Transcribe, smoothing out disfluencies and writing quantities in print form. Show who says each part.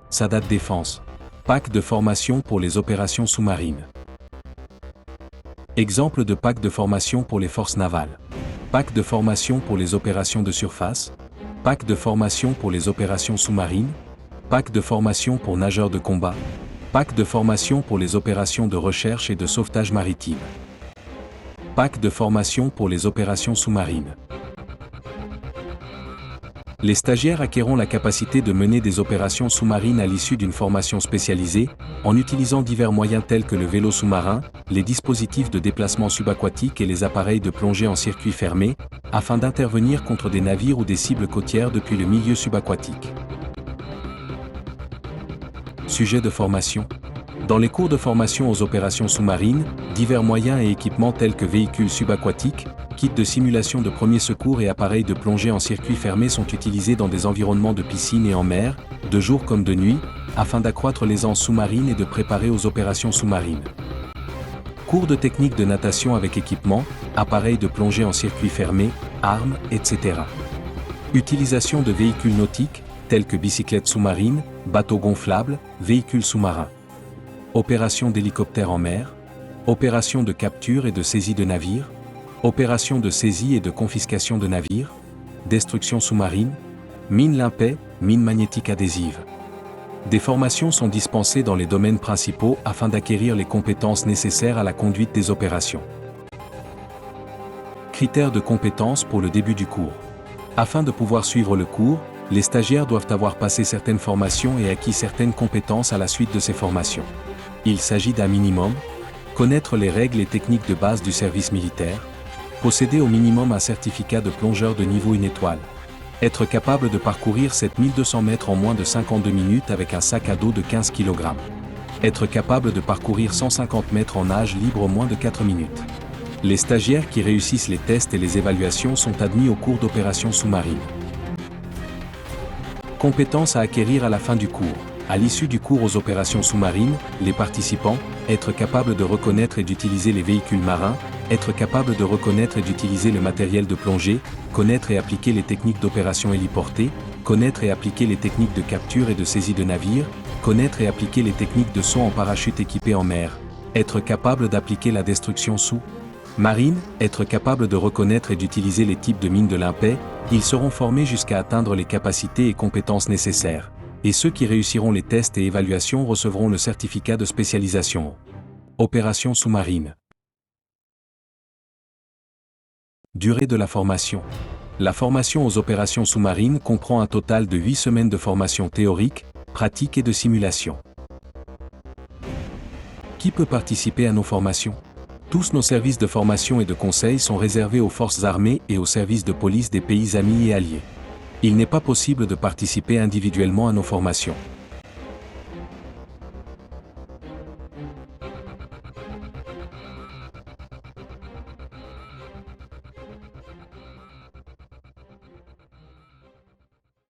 Speaker 1: Sadat Défense. Pack de formation pour les opérations sous-marines. Exemple de pack de formation pour les forces navales. Pack de formation pour les opérations de surface. Pack de formation pour les opérations sous-marines. Pack de formation pour nageurs de combat. Pack de formation pour les opérations de recherche et de sauvetage maritime. Pack de formation pour les opérations sous-marines. Les stagiaires acquerront la capacité de mener des opérations sous-marines à l'issue d'une formation spécialisée, en utilisant divers moyens tels que le vélo sous-marin, les dispositifs de déplacement subaquatique et les appareils de plongée en circuit fermé, afin d'intervenir contre des navires ou des cibles côtières depuis le milieu subaquatique. Sujet de formation. Dans les cours de formation aux opérations sous-marines, divers moyens et équipements tels que véhicules subaquatiques, kits de simulation de premiers secours et appareils de plongée en circuit fermé sont utilisés dans des environnements de piscine et en mer, de jour comme de nuit, afin d'accroître l'aisance sous-marine et de préparer aux opérations sous-marines. Cours de technique de natation avec équipement, appareils de plongée en circuit fermé, armes, etc. Utilisation de véhicules nautiques, tels que bicyclettes sous-marines, bateaux gonflables, véhicules sous-marins. Opérations d'hélicoptères en mer. Opérations de capture et de saisie de navires. Opérations de saisie et de confiscation de navires, destruction sous-marine, mines limpets, mines magnétiques adhésives. Des formations sont dispensées dans les domaines principaux afin d'acquérir les compétences nécessaires à la conduite des opérations. Critères de compétences pour le début du cours. Afin de pouvoir suivre le cours, les stagiaires doivent avoir passé certaines formations et acquis certaines compétences à la suite de ces formations. Il s'agit d'un minimum, connaître les règles et techniques de base du service militaire, posséder au minimum un certificat de plongeur de niveau 1 étoile. Être capable de parcourir 7200 mètres en moins de 52 minutes avec un sac à dos de 15 kg. Être capable de parcourir 150 mètres en nage libre en moins de 4 minutes. Les stagiaires qui réussissent les tests et les évaluations sont admis au cours d'opérations sous-marines. Compétences à acquérir à la fin du cours. À l'issue du cours aux opérations sous-marines, les participants, être capables de reconnaître et d'utiliser les véhicules marins, être capable de reconnaître et d'utiliser le matériel de plongée, connaître et appliquer les techniques d'opération héliportée, connaître et appliquer les techniques de capture et de saisie de navires, connaître et appliquer les techniques de saut en parachute équipé en mer, être capable d'appliquer la destruction sous-marine, être capable de reconnaître et d'utiliser les types de mines de limpets, ils seront formés jusqu'à atteindre les capacités et compétences nécessaires. Et ceux qui réussiront les tests et évaluations recevront le certificat de spécialisation. Opération sous-marine. Durée de la formation. La formation aux opérations sous-marines comprend un total de 8 semaines de formation théorique, pratique et de simulation. Qui peut participer à nos formations? Tous nos services de formation et de conseil sont réservés aux forces armées et aux services de police des pays amis et alliés. Il n'est pas possible de participer individuellement à nos formations.